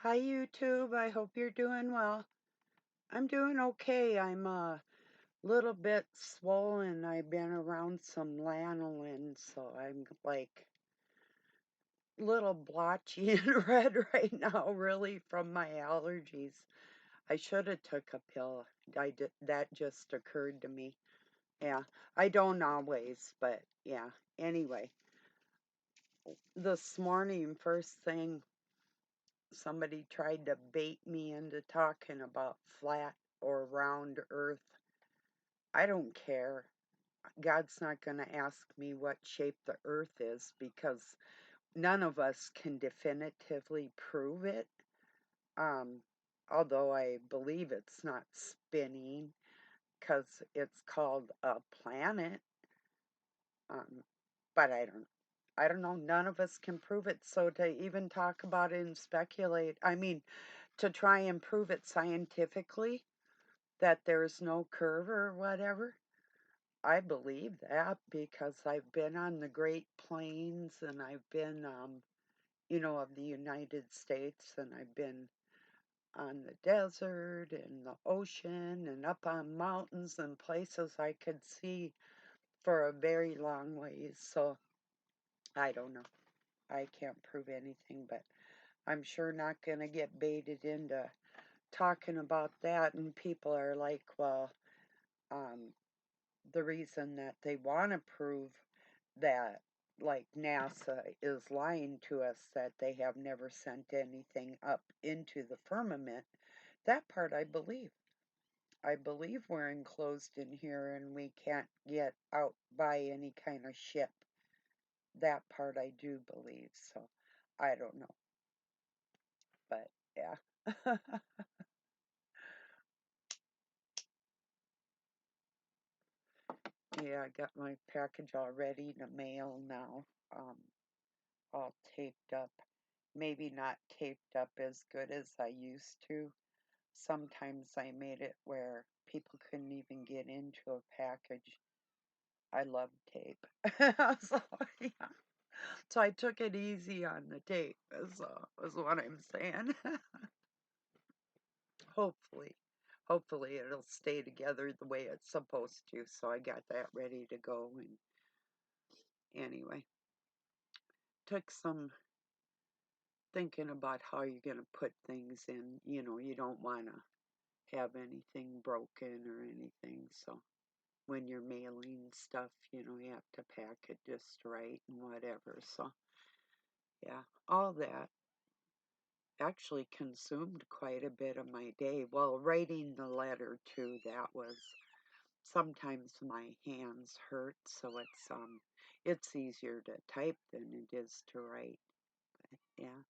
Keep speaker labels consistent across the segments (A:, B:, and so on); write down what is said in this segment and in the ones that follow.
A: Hi, YouTube. I hope you're doing well. I'm doing okay. I'm a little bit swollen. I've been around some lanolin, so I'm like little blotchy and red right now, really, from my allergies. I should have took a pill. That just occurred to me. Yeah, I don't always, but yeah. Anyway, this morning, first thing, somebody tried to bait me into talking about flat or round earth. I don't care. God's not going to ask me what shape the earth is because none of us can definitively prove it. Um, Although I believe it's not spinning because it's called a planet. Um, but I don't know. None of us can prove it. So to even talk about it and speculate, I mean, to try and prove it scientifically that there's no curve or whatever, I believe that because I've been on the Great Plains and I've been, of the United States, and I've been on the desert and the ocean and up on mountains and places I could see for a very long ways. So I don't know. I can't prove anything, but I'm sure not going to get baited into talking about that. And people are like, well, um, the reason that they want to prove that, like, NASA is lying to us that they have never sent anything up into the firmament, that part I believe. I believe we're enclosed in here and we can't get out by any kind of ship. That part I do believe. So I don't know. But yeah. Yeah, I got my package all ready to mail now. Um, all taped up. Maybe not taped up as good as I used to. Sometimes I made it where people couldn't even get into a package. I love tape. So, yeah. So I took it easy on the tape, is what I'm saying. Hopefully. Hopefully it'll stay together the way it's supposed to. So I got that ready to go. And anyway, took some thinking about how you're going to put things in. You don't want to have anything broken or anything. So when you're mailing stuff, you have to pack it just right and whatever. So, yeah, all that actually consumed quite a bit of my day. Well, writing the letter too, that was sometimes my hands hurt, so it's easier to type than it is to write. But yeah,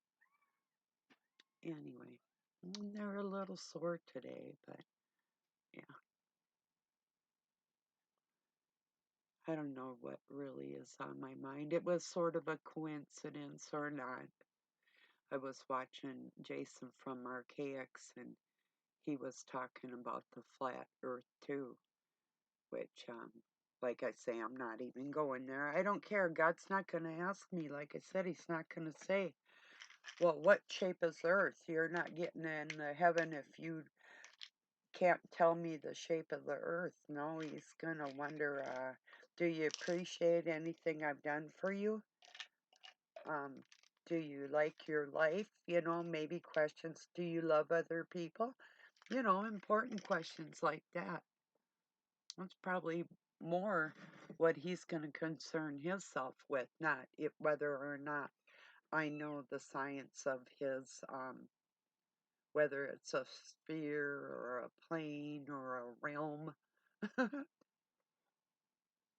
A: anyway, they're a little sore today, but yeah, I don't know what really is on my mind. It was sort of a coincidence or not. I was watching Jason from Archaics, and he was talking about the flat earth too, which, like I say, I'm not even going there. I don't care. God's not going to ask me. Like I said, he's not going to say, well, what shape is the earth? You're not getting in the heaven if you can't tell me the shape of the earth. No, he's going to wonder, do you appreciate anything I've done for you? Um, do you like your life? Maybe questions. Do you love other people? Important questions like that. That's probably more what he's going to concern himself with, not whether or not I know the science of his, whether it's a sphere or a plane or a realm.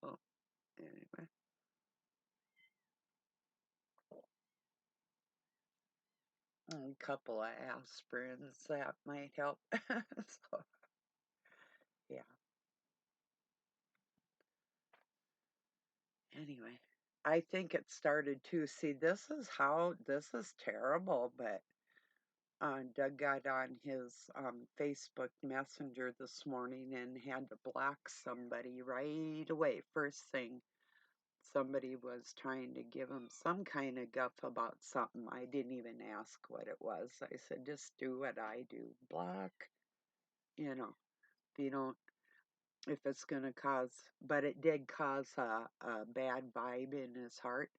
A: Well, anyway, a couple of aspirins that might help. So, yeah. Anyway, I think it started to see this is terrible, but Doug got on his Facebook Messenger this morning and had to block somebody right away, first thing. somebody was trying to give him some kind of guff about something. I didn't even ask what it was. I said, just do what I do. Block, you know, if you don't, if it's going to cause, but it did cause a bad vibe in his heart,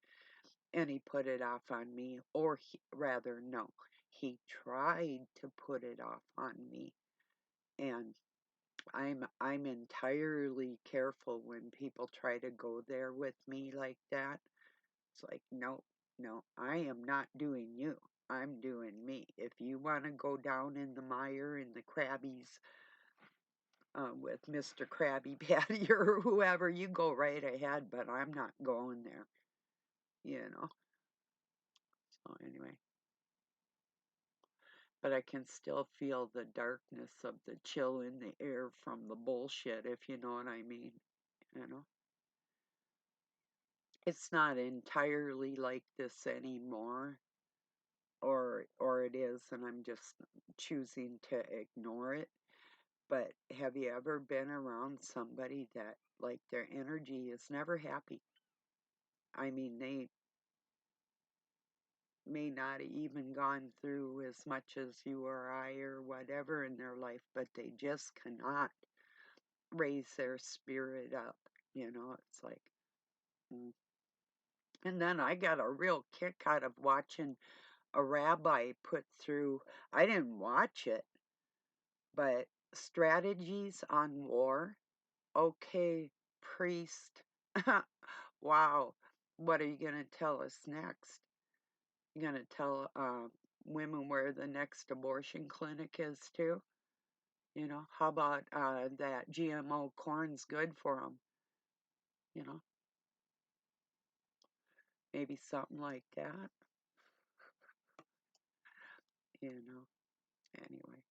A: and he put it off on me, or rather, no, he tried to put it off on me, and I'm entirely careful when people try to go there with me like that. It's like, no, no, I am not doing you. I'm doing me. If you want to go down in the mire in the Krabbies with Mr. Krabby Patty or whoever, you go right ahead, but I'm not going there, you know. So anyway, but I can still feel the darkness of the chill in the air from the bullshit, if you know what I mean, you know. It's not entirely like this anymore, or it is, and I'm just choosing to ignore it. But have you ever been around somebody that, like, their energy is never happy? I mean, they may not have even gone through as much as you or I or whatever in their life, but they just cannot raise their spirit up. You know, it's like, mm. And then I got a real kick out of watching a rabbi put through, I didn't watch it, but strategies on war. Okay, priest. Wow. What are you going to tell us next? You're going to tell women where the next abortion clinic is, too? You know, how about that GMO corn's good for them? You know, maybe something like that. You know, anyway.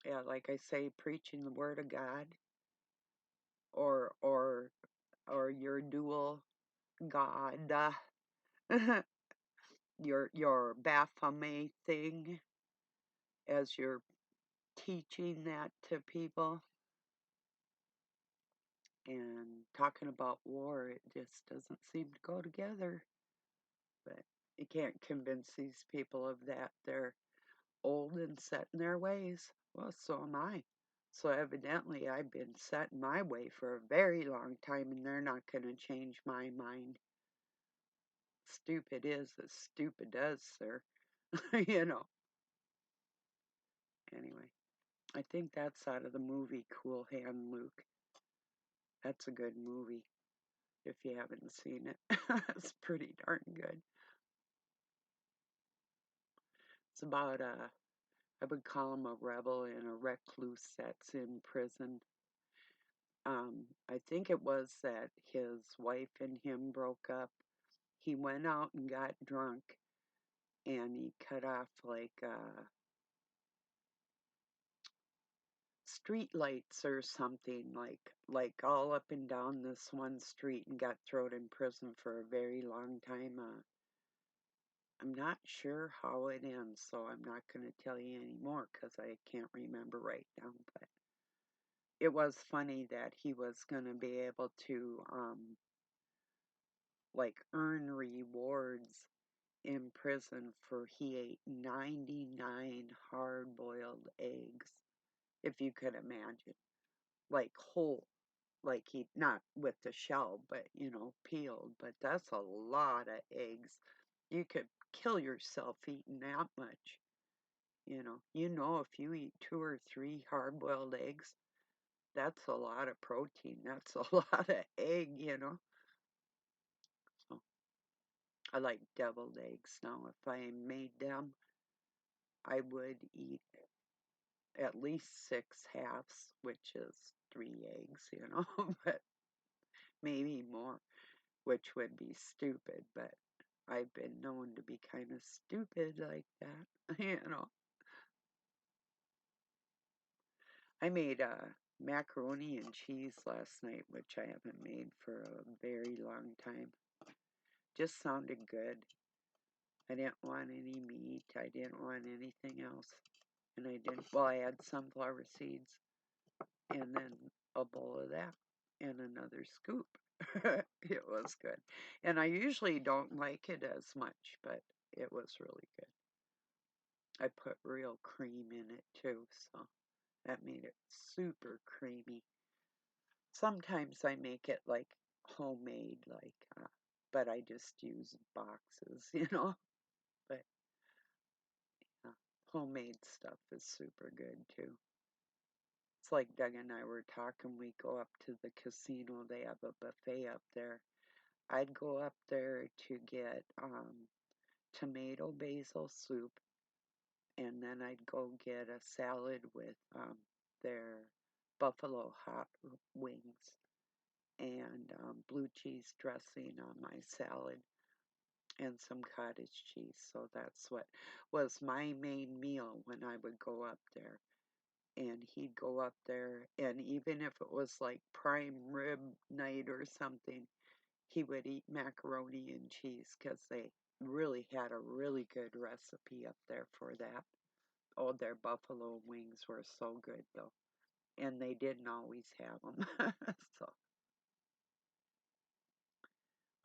A: Yeah, like I say, preaching the word of God, or or or your dual God, your Baphomet thing, as you're teaching that to people and talking about war, it just doesn't seem to go together. But you can't convince these people of that. They're old and set in their ways. Well, so am I. So evidently, I've been set in my way for a very long time, and they're not going to change my mind. Stupid is as stupid does, sir. You know. Anyway, I think that's out of the movie Cool Hand Luke. That's a good movie if you haven't seen it. It's pretty darn good. It's about I would call him a rebel and a recluse that's in prison. I think it was that his wife and him broke up. He went out and got drunk, and he cut off like street lights or something, like all up and down this one street, and got thrown in prison for a very long time. I'm not sure how it ends, so I'm not going to tell you anymore because I can't remember right now. But it was funny that he was going to be able to like earn rewards in prison for he ate 99 hard-boiled eggs, if you could imagine, like whole, like he not with the shell, but peeled. But that's a lot of eggs. You could kill yourself eating that much. If you eat 2 or 3 hard-boiled eggs, that's a lot of protein. That's a lot of egg. So I like deviled eggs now. If I made them, I would eat at least 6 halves, which is 3 eggs, but maybe more, which would be stupid. But I've been known to be kind of stupid like that. I made macaroni and cheese last night, which I haven't made for a very long time. Just sounded good. I didn't want any meat. I didn't want anything else. And I didn't, well, I had sunflower seeds and then a bowl of that and another scoop. It was good. And I usually don't like it as much, but it was really good. I put real cream in it too, so that made it super creamy. Sometimes I make it like homemade, but I just use boxes, But uh, homemade stuff is super good too. It's like Doug and I were talking, we go up to the casino, they have a buffet up there. I'd go up there to get tomato basil soup, and then I'd go get a salad with their buffalo hot wings and blue cheese dressing on my salad and some cottage cheese. So that's what was my main meal when I would go up there. And he'd go up there, and even if it was like prime rib night or something, he would eat macaroni and cheese because they really had a really good recipe up there for that. Oh, their buffalo wings were so good though, and they didn't always have them. So,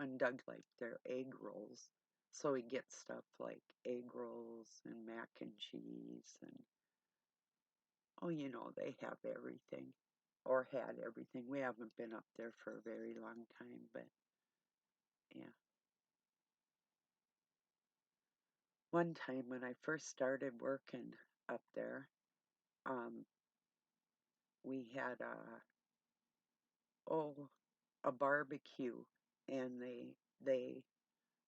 A: and Doug liked their egg rolls, so he gets stuff like egg rolls and mac and cheese, and oh, they have everything, or had everything. We haven't been up there for a very long time, but yeah. One time when I first started working up there, um, we had oh a barbecue, and they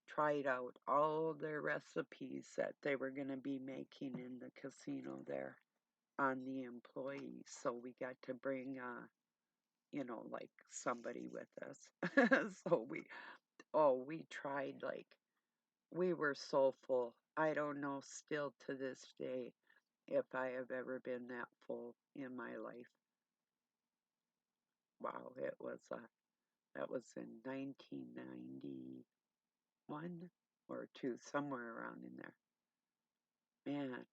A: tried out all their recipes that they were going to be making in the casino there on the employees. So we got to bring like somebody with us. So we tried, like, we were so full. I don't know still to this day if I have ever been that full in my life. Wow, that was in 1991 or 2, somewhere around in there. Man,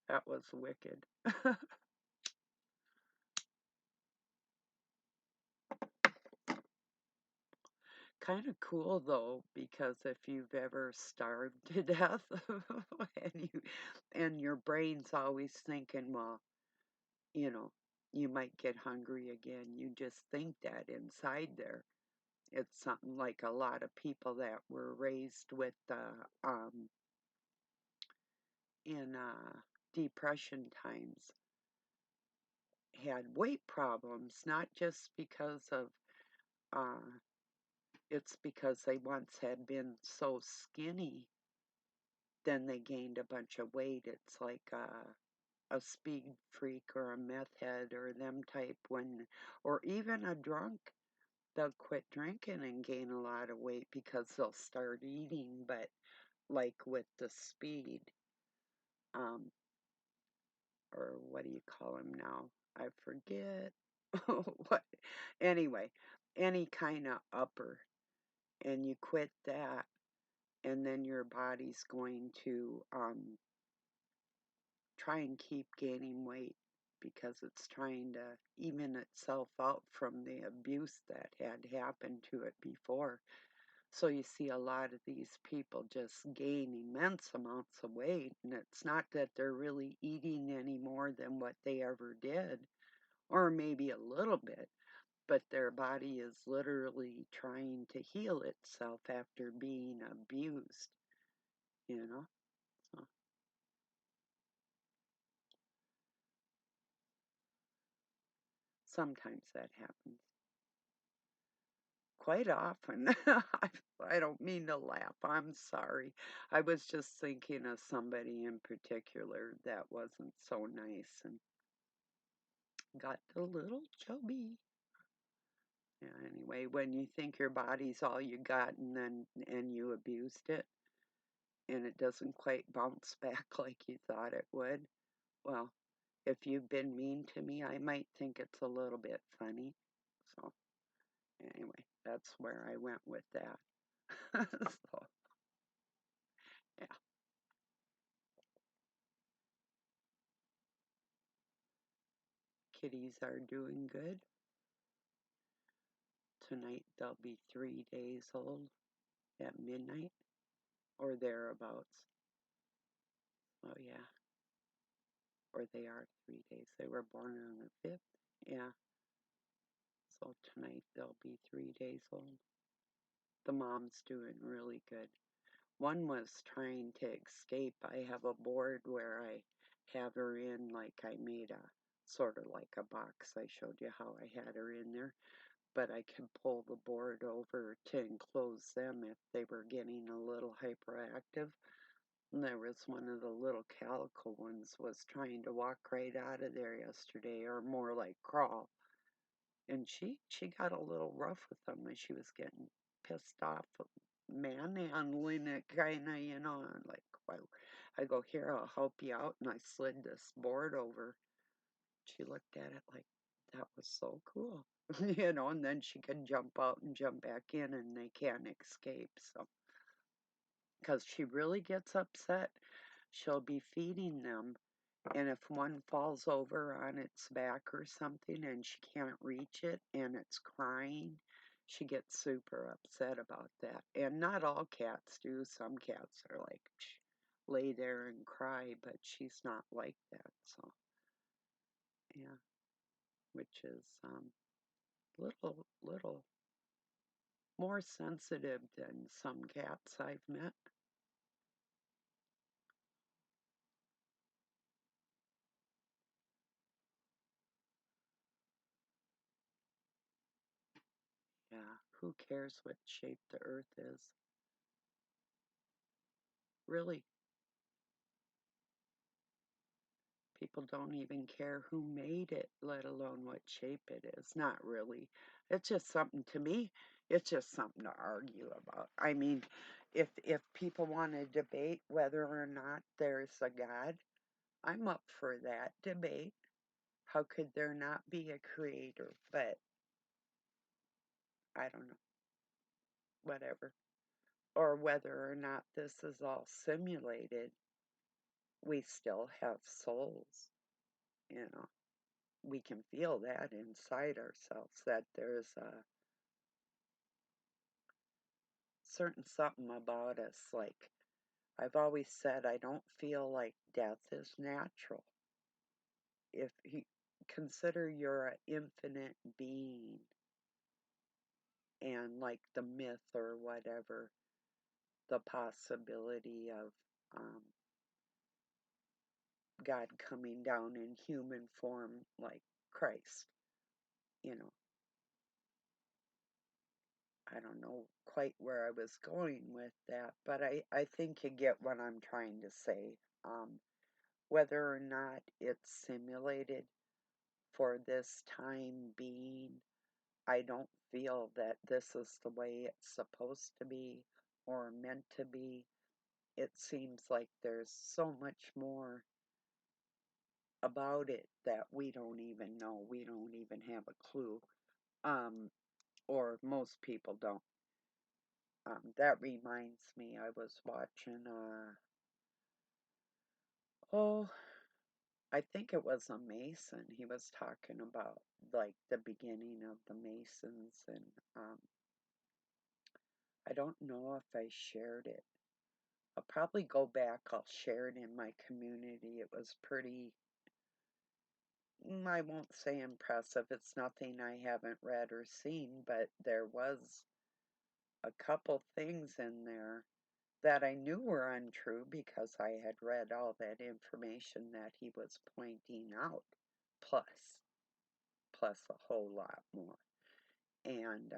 A: that was wicked. Kind of cool though, because if you've ever starved to death and your brain's always thinking, well, you know, you might get hungry again. You just think that inside there. It's something like a lot of people that were raised with in depression times had weight problems, not just because of uh, it's because they once had been so skinny, then they gained a bunch of weight. It's like a speed freak or a meth head or them type or even a drunk. They'll quit drinking and gain a lot of weight because they'll start eating, but like with the speed, um, or what do you call him now? I forget. What? Anyway, any kind of upper, and you quit that, and then your body's going to try and keep gaining weight because it's trying to even itself out from the abuse that had happened to it before. So you see a lot of these people just gain immense amounts of weight, and it's not that they're really eating any more than what they ever did, or maybe a little bit, but their body is literally trying to heal itself after being abused, you know? So sometimes that happens. Quite often. I don't mean to laugh. I'm sorry. I was just thinking of somebody in particular that wasn't so nice and got a little chubby. Yeah, anyway, when you think your body's all you got and you abused it and it doesn't quite bounce back like you thought it would, well, if you've been mean to me, I might think it's a little bit funny. So, anyway, that's where I went with that. So, yeah. Kitties are doing good. tonight they'll be 3 days old at midnight or thereabouts. Oh, yeah. Or they are 3 days. They were born on the 5th. Yeah. So tonight they'll be 3 days old. The mom's doing really good. One was trying to escape. I have a board where I have her in, like I made a sort of like a box. I showed you how I had her in there, but I can pull the board over to enclose them if they were getting a little hyperactive. And there was one of the little calico ones was trying to walk right out of there yesterday, or more like crawl. And she got a little rough with them when she was getting pissed off, manhandling it, kind of, and like, well, I go, here, I'll help you out, and I slid this board over. She looked at it like that was so cool, and then she could jump out and jump back in, and they can't escape. So, because she really gets upset, she'll be feeding them, and if one falls over on its back or something and she can't reach it and it's crying, she gets super upset about that. And not all cats do. Some cats are like, lay there and cry, but she's not like that. So, yeah, which is little more sensitive than some cats I've met. Yeah, who cares what shape the earth is? Really, people don't even care who made it, let alone what shape it is. Not really. It's just something to me. It's just something to argue about. I mean, if people want to debate whether or not there's a God, I'm up for that debate. How could there not be a creator? But I don't know, whatever. Or whether or not this is all simulated, we still have souls, you know. We can feel that inside ourselves, that there's a certain something about us. Like I've always said, I don't feel like death is natural. If you consider you're an infinite being, and like the myth or whatever, the possibility of God coming down in human form like Christ, you know, I don't know quite where I was going with that, but I think you get what I'm trying to say. Whether or not it's simulated for this time being, I don't feel that this is the way it's supposed to be or meant to be. It seems like there's so much more about it that we don't even know. We don't even have a clue. Um, or most people don't. That reminds me, I was watching, oh, I think it was a Mason. He was talking about like the beginning of the Masons, and I don't know if I shared it. I'll probably go back. I'll share it in my community. It was pretty, I won't say impressive. It's nothing I haven't read or seen, but there was a couple things in there that I knew were untrue because I had read all that information that he was pointing out, plus, plus a whole lot more. And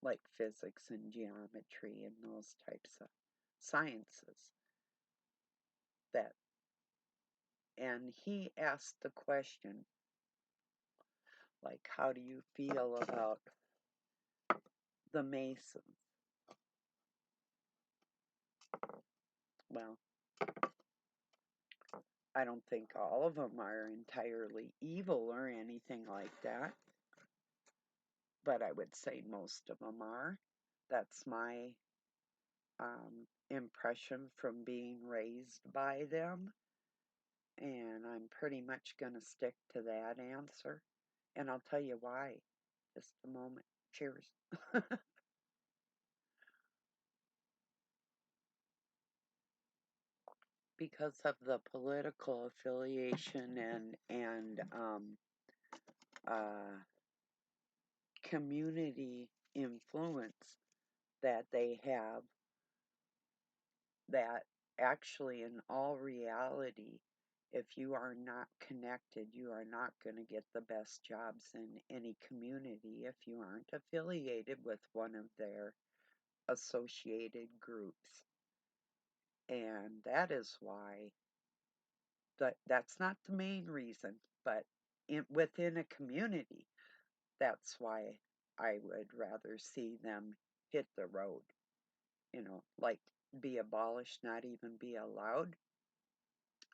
A: like physics and geometry and those types of sciences that, and he asked the question, like, how do you feel about the Masons? Well, I don't think all of them are entirely evil or anything like that, but I would say most of them are. That's my impression from being raised by them, and I'm pretty much going to stick to that answer. And I'll tell you why. Just a moment. Cheers. Because of the political affiliation and uh, community influence that they have, that actually, in all reality, if you are not connected, you are not going to get the best jobs in any community if you aren't affiliated with one of their associated groups. And that is why that's not the main reason, but within a community, that's why I would rather see them hit the road, like be abolished, not even be allowed.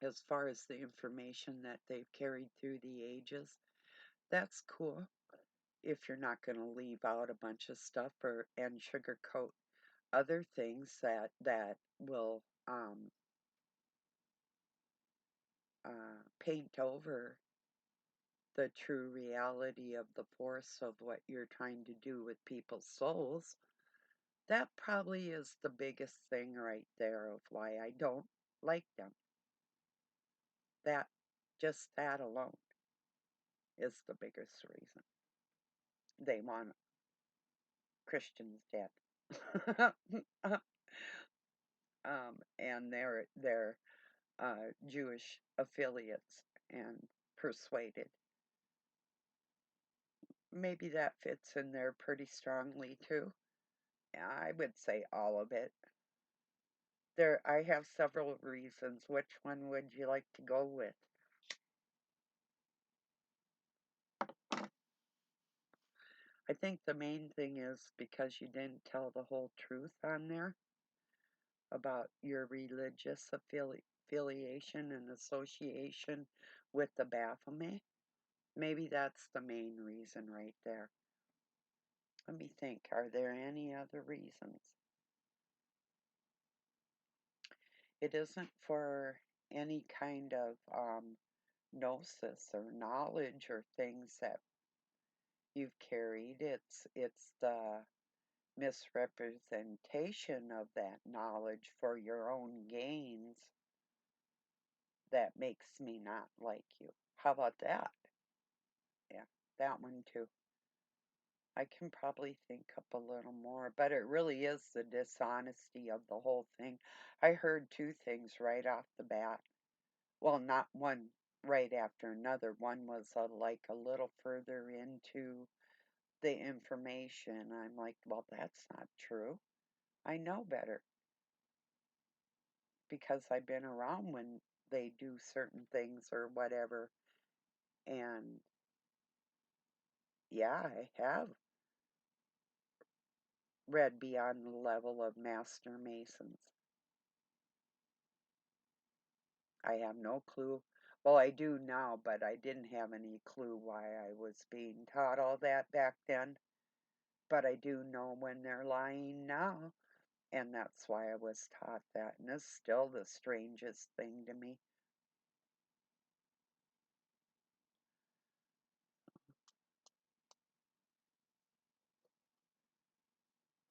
A: As far as the information that they've carried through the ages, that's cool if you're not going to leave out a bunch of stuff and sugarcoat other things that will paint over the true reality of the force of what you're trying to do with people's souls. That probably is the biggest thing right there of why I don't like them. That, just that alone is the biggest reason. They want Christians dead. And their Jewish affiliates and persuaded. Maybe that fits in there pretty strongly too. I would say all of it. I have several reasons. Which one would you like to go with? I think the main thing is because you didn't tell the whole truth on there about your religious affiliation and association with the Baphomet. Maybe that's the main reason right there. Let me think. Are there any other reasons? It isn't for any kind of gnosis or knowledge or things that you've carried. It's the misrepresentation of that knowledge for your own gains that makes me not like you. How about that? Yeah, that one too. I can probably think up a little more, but it really is the dishonesty of the whole thing. I heard two things right off the bat. Well, not one right after another. One was like a little further into the information. I'm like, well, that's not true. I know better because I've been around when they do certain things or whatever. And yeah, I have read beyond the level of Master Masons. I have no clue. Well, I do now, but I didn't have any clue why I was being taught all that back then. But I do know when they're lying now, and that's why I was taught that. And it's still the strangest thing to me.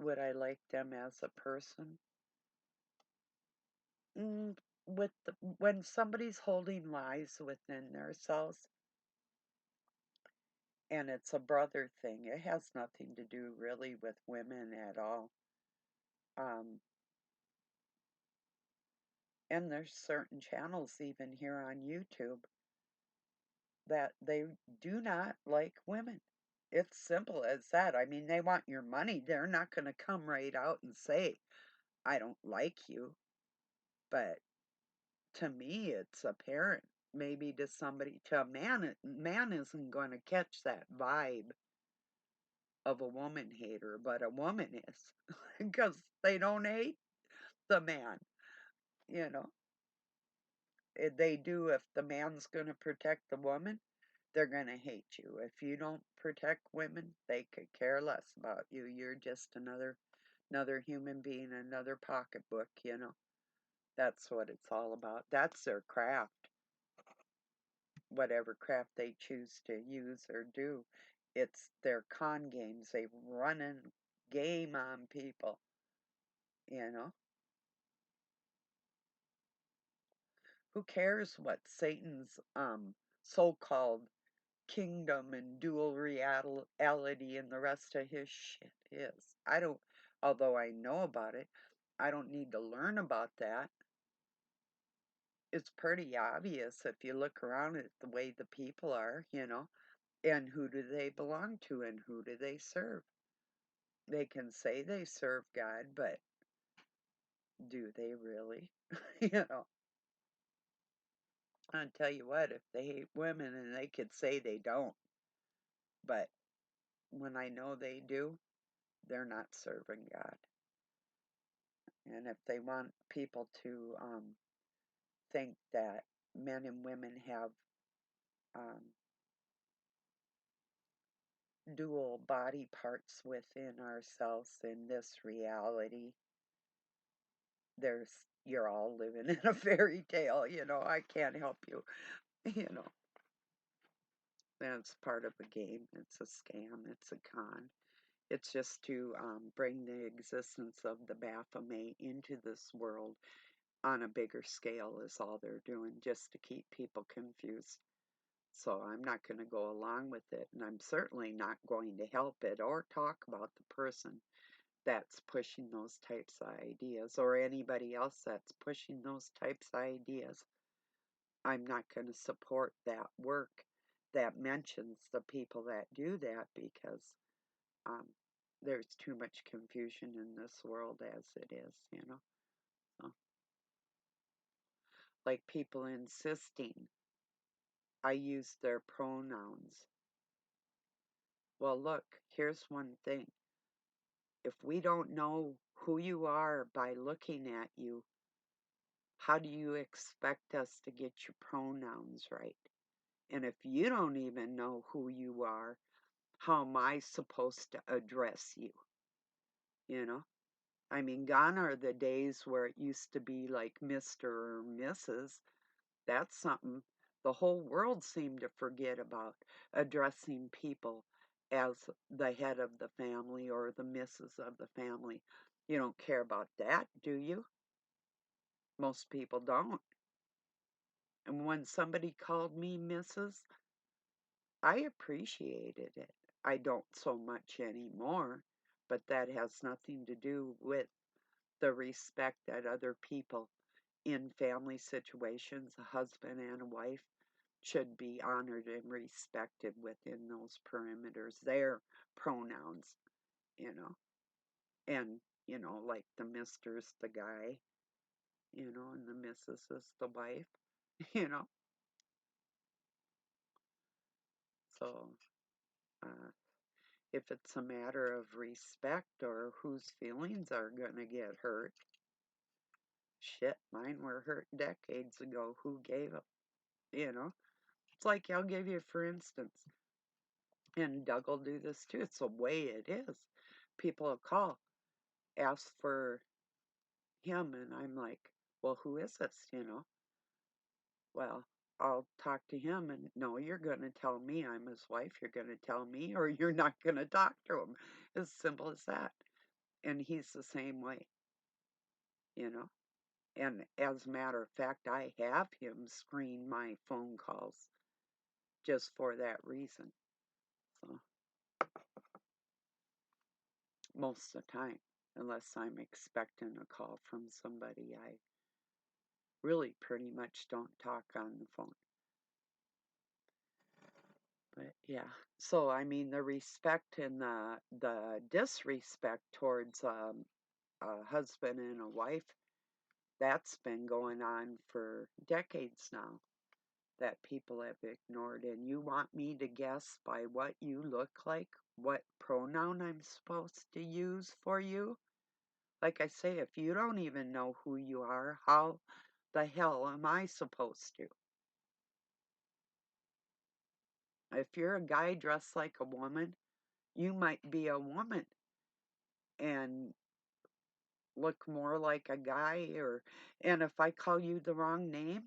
A: Would I like them as a person? Mm, when somebody's holding lies within themselves, and it's a brother thing, it has nothing to do really with women at all. Um, and there's certain channels even here on YouTube that they do not like women. It's simple as that. I mean, they want your money. They're not going to come right out and say, I don't like you. But to me, it's apparent. Maybe to somebody, to a man isn't going to catch that vibe of a woman hater, but a woman is because they don't hate the man. You know, they do if the man's going to protect the woman. They're going to hate you. If you don't protect women, they could care less about you. You're just another human being, another pocketbook. That's what it's all about. That's their craft, whatever craft they choose to use or do. It's their con games. They run a game on people, you know? Who cares what Satan's so-called kingdom and dual reality and the rest of his shit is? I don't, although I know about it, I don't need to learn about that. It's pretty obvious if you look around at the way the people are, and who do they belong to and who do they serve? They can say they serve God, but do they really? you know, I'll tell you what, if they hate women and they could say they don't, but when I know they do, they're not serving God. And if they want people to think that men and women have um, dual body parts within ourselves in this reality, you're all living in a fairy tale, I can't help you, you know. That's part of a game. It's a scam. It's a con. It's just to bring the existence of the Baphomet into this world on a bigger scale is all they're doing, just to keep people confused. So I'm not going to go along with it, and I'm certainly not going to help it or talk about the person that's pushing those types of ideas or anybody else that's pushing those types of ideas. I'm not going to support that work that mentions the people that do that because um, there's too much confusion in this world as it is. So, like people insisting I use their pronouns. Well, look, here's one thing. If we don't know who you are by looking at you, how do you expect us to get your pronouns right? And if you don't even know who you are, how am I supposed to address you? You know? I mean, gone are the days where it used to be like Mr. or Mrs. That's something the whole world seemed to forget about, addressing people as the head of the family or the missus of the family. You don't care about that, do you? Most people don't. And when somebody called me Mrs., I appreciated it. I don't so much anymore, but that has nothing to do with the respect that other people in family situations, a husband and a wife, should be honored and respected within those perimeters, their pronouns, you know. And, like the Mister's the guy, and the Mrs. is the wife, you know. So, uh, if it's a matter of respect or whose feelings are going to get hurt, shit, mine were hurt decades ago. Who gave them? You know? It's like, I'll give you, for instance, and Doug will do this too. It's the way it is. People will call, ask for him, and I'm like, well, who is this? Well, I'll talk to him, and no, you're going to tell me I'm his wife. You're going to tell me, or you're not going to talk to him. As simple as that. And he's the same way, you know. And as a matter of fact, I have him screen my phone calls just for that reason. So, most of the time, unless I'm expecting a call from somebody, I really pretty much don't talk on the phone. But yeah, so I mean, the respect and the disrespect towards a husband and a wife, that's been going on for decades now, that people have ignored. And you want me to guess by what you look like, what pronoun I'm supposed to use for you? Like I say, if you don't even know who you are, how the hell am I supposed to? If you're a guy dressed like a woman, you might be a woman and look more like a guy, and if I call you the wrong name,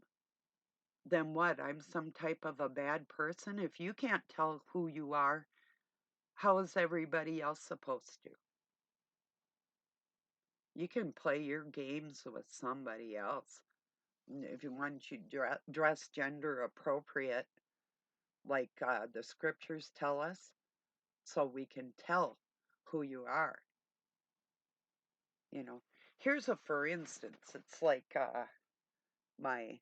A: then what? I'm some type of a bad person. If you can't tell who you are, How is everybody else supposed to? You can play your games with somebody else. If you want to dress gender appropriate, like the scriptures tell us, so we can tell who you are. You know, here's a for instance. It's like my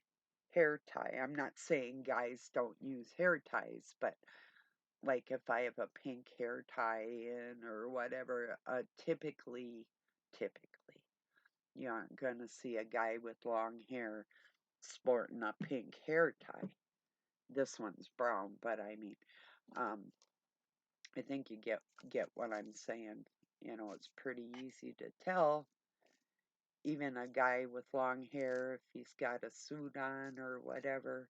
A: hair tie. I'm not saying guys don't use hair ties, but like if I have a pink hair tie in or whatever, typically, you aren't gonna see a guy with long hair sporting a pink hair tie. This one's brown, but I mean, um, I think you get what I'm saying. You know, it's pretty easy to tell. Even a guy with long hair, if he's got a suit on or whatever,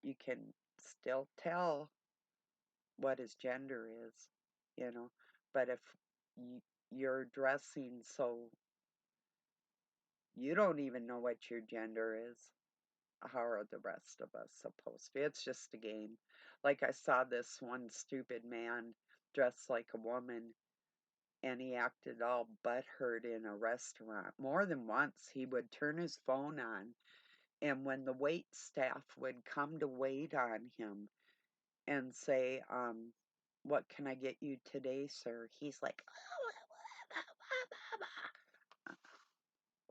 A: you can still tell what his gender is, you know. But if you're dressing so you don't even know what your gender is, how are the rest of us supposed to? It's just a game. Like I saw this one stupid man dressed like a woman and he acted all butthurt in a restaurant. More than once, he would turn his phone on, and when the wait staff would come to wait on him and say, what can I get you today, sir? He's like,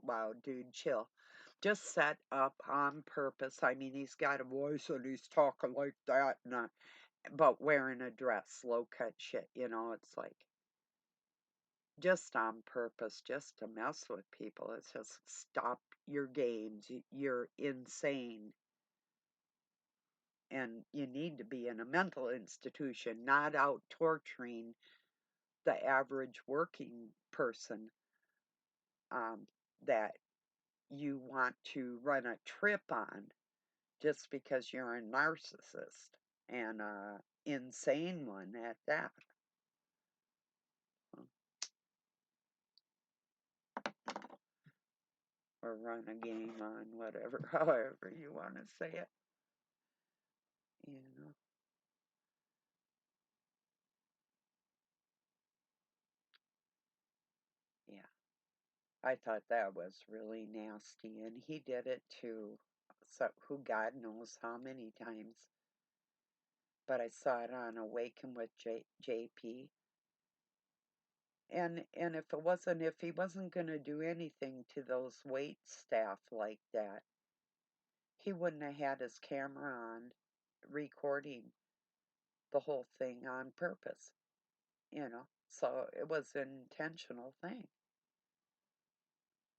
A: wow, dude, chill. Just set up on purpose. I mean, he's got a voice and he's talking like that, but wearing a dress, low cut shit, you know, it's like just on purpose, just to mess with people. It's just stop your games. You're insane. And you need to be in a mental institution, not out torturing the average working person um, that you want to run a trip on just because you're a narcissist and a insane one at that. Or run a game on whatever, however you want to say it. You know, yeah. I thought that was really nasty, and he did it to who God knows how many times. But I saw it on Awaken with JP, and if he wasn't going to do anything to those wait staff like that, he wouldn't have had his camera on recording the whole thing on purpose, you know. So it was an intentional thing.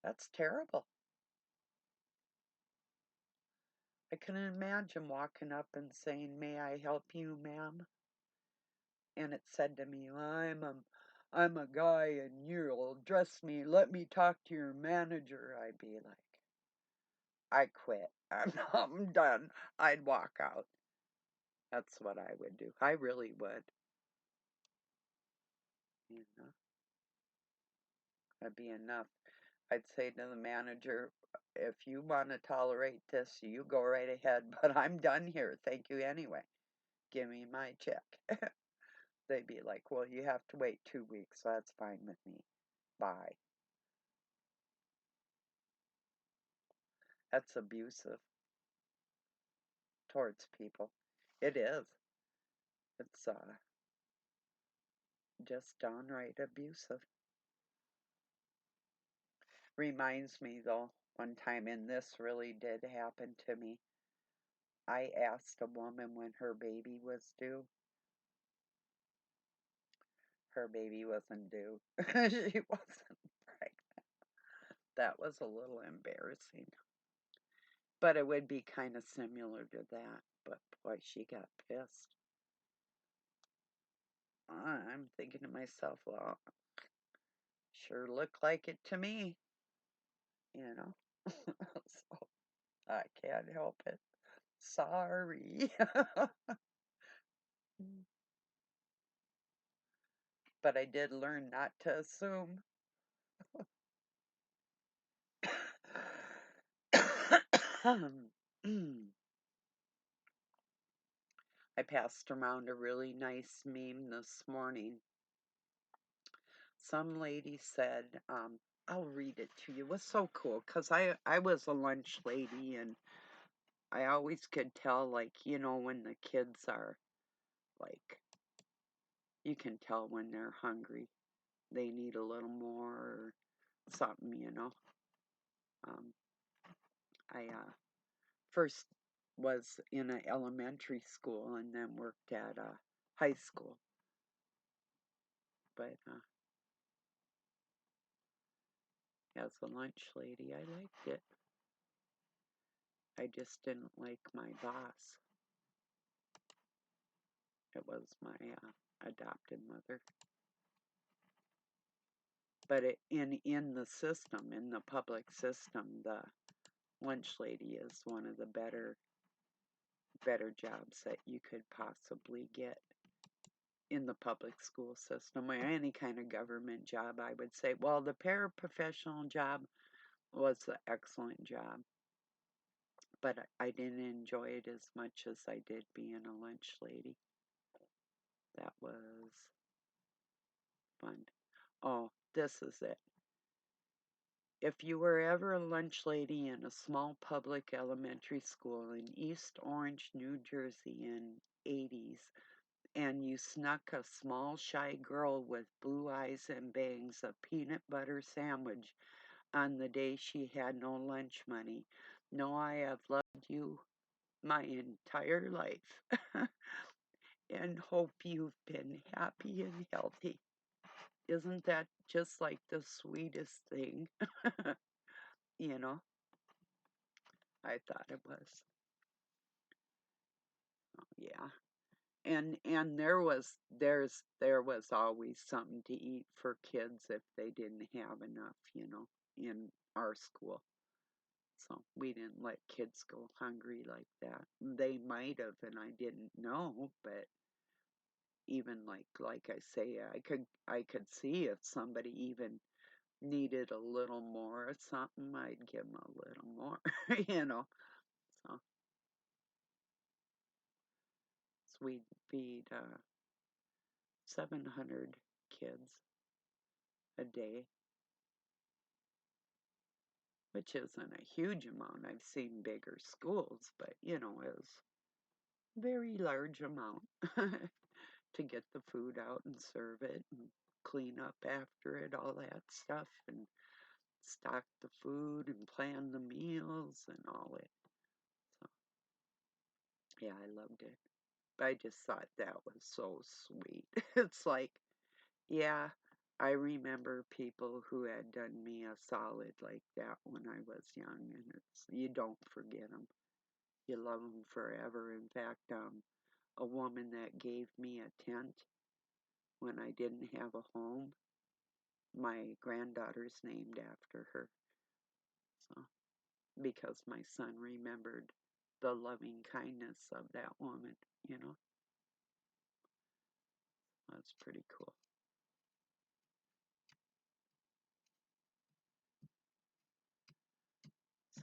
A: That's terrible. I can imagine walking up and saying, "May I help you, ma'am?" And it said to me, I'm a guy and you'll dress me, let me talk to your manager." I'd be like, I quit. I'm done. I'd walk out. That's what I would do. I really would. You know, that'd be enough. I'd say to the manager, if you want to tolerate this, you go right ahead, but I'm done here. Thank you anyway. Give me my check. They'd be like, well, you have to wait 2 weeks, so that's fine with me. Bye. That's abusive towards people. It is. It's just downright abusive. Reminds me, though, one time, and this really did happen to me. I asked a woman when her baby was due. Her baby wasn't due. She wasn't pregnant. That was a little embarrassing. But it would be kind of similar to that. But boy, she got pissed. I'm thinking to myself, well, sure looked like it to me, you know. So I can't help it. Sorry. But I did learn not to assume. I passed around a really nice meme this morning. Some lady said, I'll read it to you. It was so cool because I was a lunch lady and I always could tell, like, when the kids are, like, you can tell when they're hungry. They need a little more or something. Um, I first was in an elementary school and then worked at a high school. But as a lunch lady, I liked it. I just didn't like my boss. It was my adopted mother. But in the system, in the public system, the lunch lady is one of the better jobs that you could possibly get in the public school system or any kind of government job, I would say. Well, the paraprofessional job was an excellent job, but I didn't enjoy it as much as I did being a lunch lady. That was fun. Oh, this is it. If you were ever a lunch lady in a small public elementary school in East Orange, New Jersey in '80s, and you snuck a small shy girl with blue eyes and bangs a peanut butter sandwich on the day she had no lunch money, know I have loved you my entire life and hope you've been happy and healthy. Isn't that just like the sweetest thing? you know, I thought it was. Oh, yeah. And there was always something to eat for kids if they didn't have enough, in our school. So we didn't let kids go hungry like that. They might have, and I didn't know, but even like I say, I could see if somebody even needed a little more or something, I'd give them a little more, So, so we'd feed 700 kids a day, which isn't a huge amount. I've seen bigger schools, but it was a very large amount to get the food out and serve it and clean up after it, all that stuff, and stock the food and plan the meals and all it. So, yeah, I loved it. I just thought that was so sweet. It's like, yeah, I remember people who had done me a solid like that when I was young, and you don't forget them. You love them forever. In fact, a woman that gave me a tent when I didn't have a home, my granddaughter's named after her. So, because my son remembered the loving kindness of that woman, you know, that's pretty cool.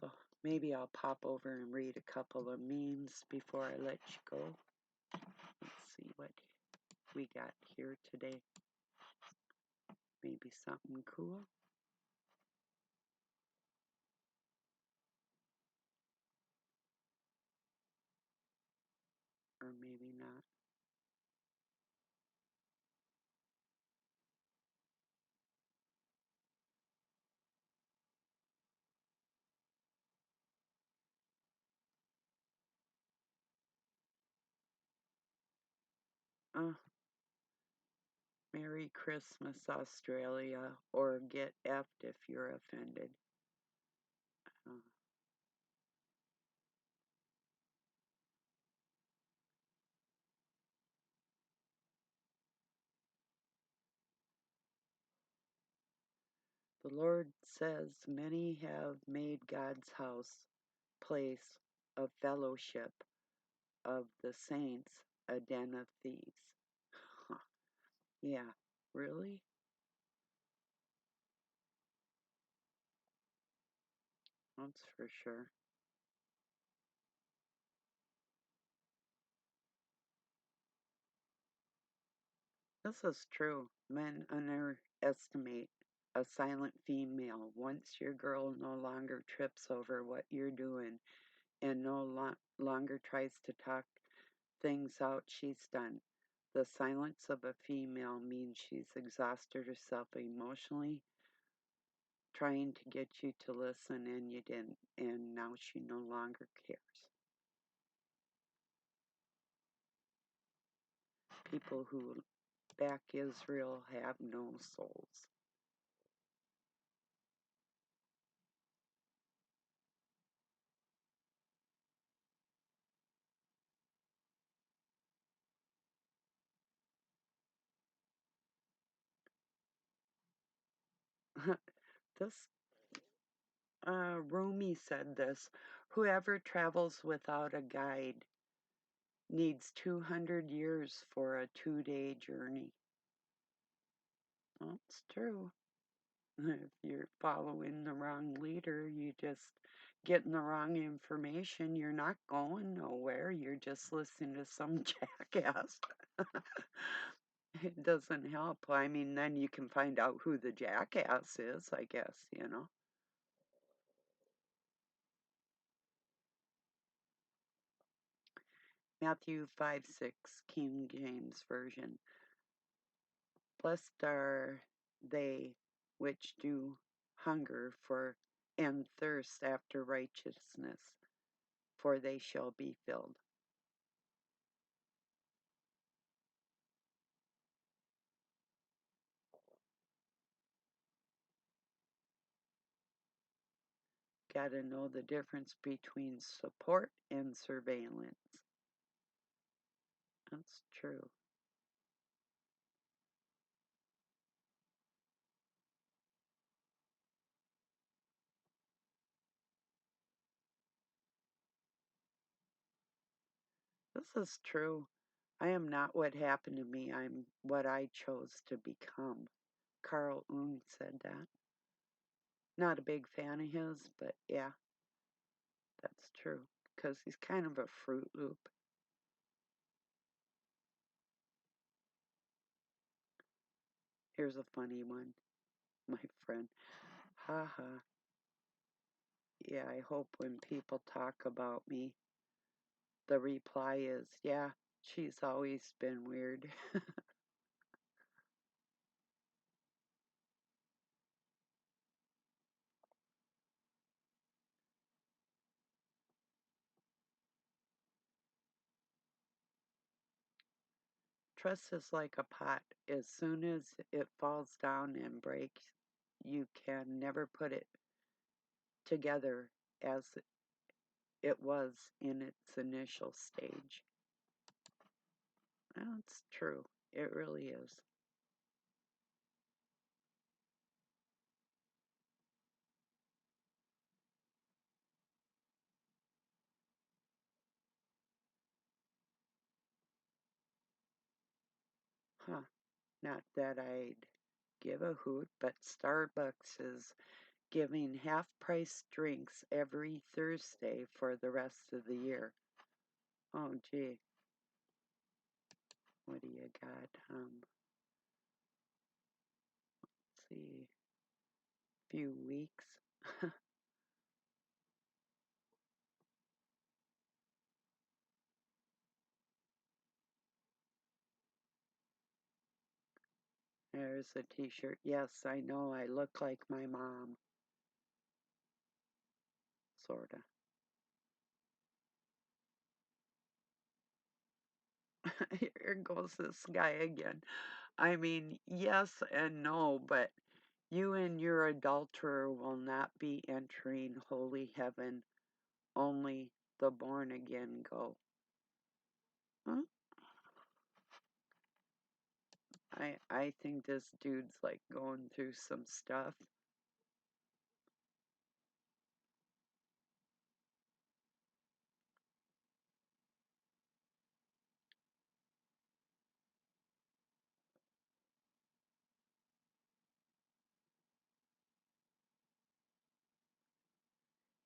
A: So maybe I'll pop over and read a couple of memes before I let you go. Let's see what we got here today. Maybe something cool. Or maybe not. Uh, Merry Christmas, Australia, or get effed if you're offended. Uh, the Lord says, many have made God's house place of fellowship of the saints a den of thieves. Huh. Yeah, really? That's for sure. This is true. Men underestimate a silent female. Once your girl no longer trips over what you're doing and no longer tries to talk things out, she's done. The silence of a female means she's exhausted herself emotionally, trying to get you to listen, and you didn't, and now she no longer cares. People who back Israel have no souls. This Rumi said this: whoever travels without a guide needs 200 years for a 2-day journey. Well, it's true. If you're following the wrong leader, you just getting the wrong information. You're not going nowhere. You're just listening to some jackass. It doesn't help. I mean, then you can find out who the jackass is, I guess. Matthew 5:6, King James Version. Blessed are they which do hunger for and thirst after righteousness, for they shall be filled. Got to know the difference between support and surveillance. That's true. This is true. I am not what happened to me. I'm what I chose to become. Carl Jung said that. Not a big fan of his, but yeah, that's true. Because he's kind of a Fruit Loop. Here's a funny one, my friend. Haha. Yeah, I hope when people talk about me, the reply is, yeah, she's always been weird. Trust is like a pot. As soon as it falls down and breaks, you can never put it together as it was in its initial stage. That's true. It really is. Huh. Not that I'd give a hoot, but Starbucks is giving half price drinks every Thursday for the rest of the year. Oh, gee. What do you got? Let's see. Few weeks. There's a t-shirt. Yes, I know I look like my mom. Sorta. Here goes this guy again. I mean, yes and no, but you and your adulterer will not be entering holy heaven. Only the born again go. Huh? I think this dude's like going through some stuff.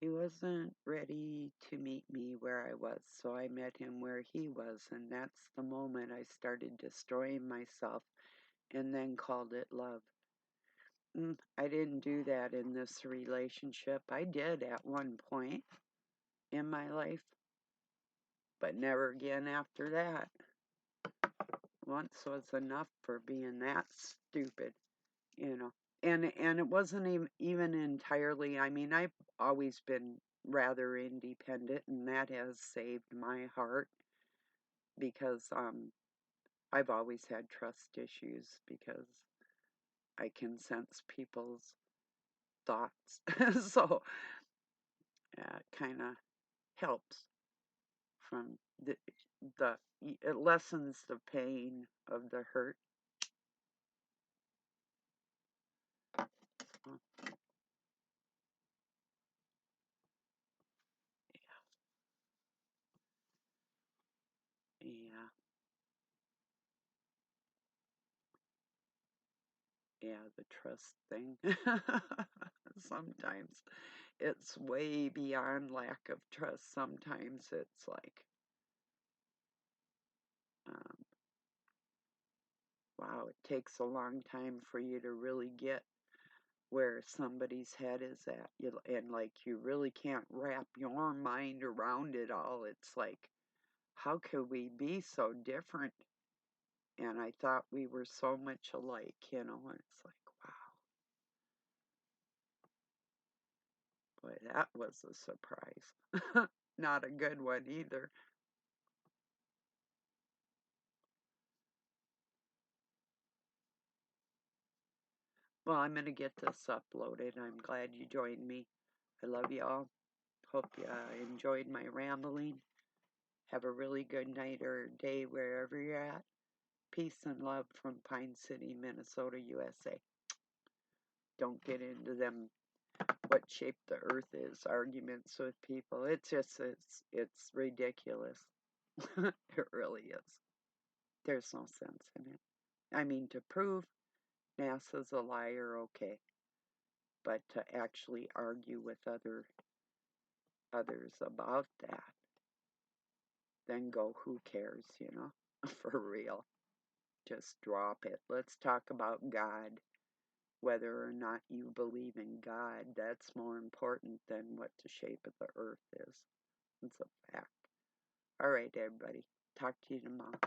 A: He wasn't ready to meet me where I was, so I met him where he was, and that's the moment I started destroying myself and then called it love. I didn't do that in this relationship. I did at one point in my life, but never again after that. Once was enough for being that stupid, you know. And it wasn't even entirely, I mean, I've always been rather independent, and that has saved my heart because I've always had trust issues because I can sense people's thoughts. So it kind of helps from the it lessens the pain of the hurt. So, yeah, yeah, the trust thing. Sometimes it's way beyond lack of trust. Sometimes it's like, um, wow, it takes a long time for you to really get where somebody's head is at. And like, you really can't wrap your mind around it all. It's like, how could we be so different? And I thought we were so much alike, and it's like, wow, boy, that was a surprise. Not a good one either. Well, I'm going to get this uploaded. I'm glad you joined me. I love y'all. Hope you enjoyed my rambling. Have a really good night or day wherever you're at. Peace and love from Pine City, Minnesota, USA. Don't get into them what shape the earth is arguments with people. It's ridiculous. It really is. There's no sense in it. I mean, to prove NASA's a liar, okay, but to actually argue with others about that, then go, who cares, for real. Just drop it. Let's talk about God. Whether or not you believe in God, that's more important than what the shape of the earth is. It's a fact. All right, everybody. Talk to you tomorrow.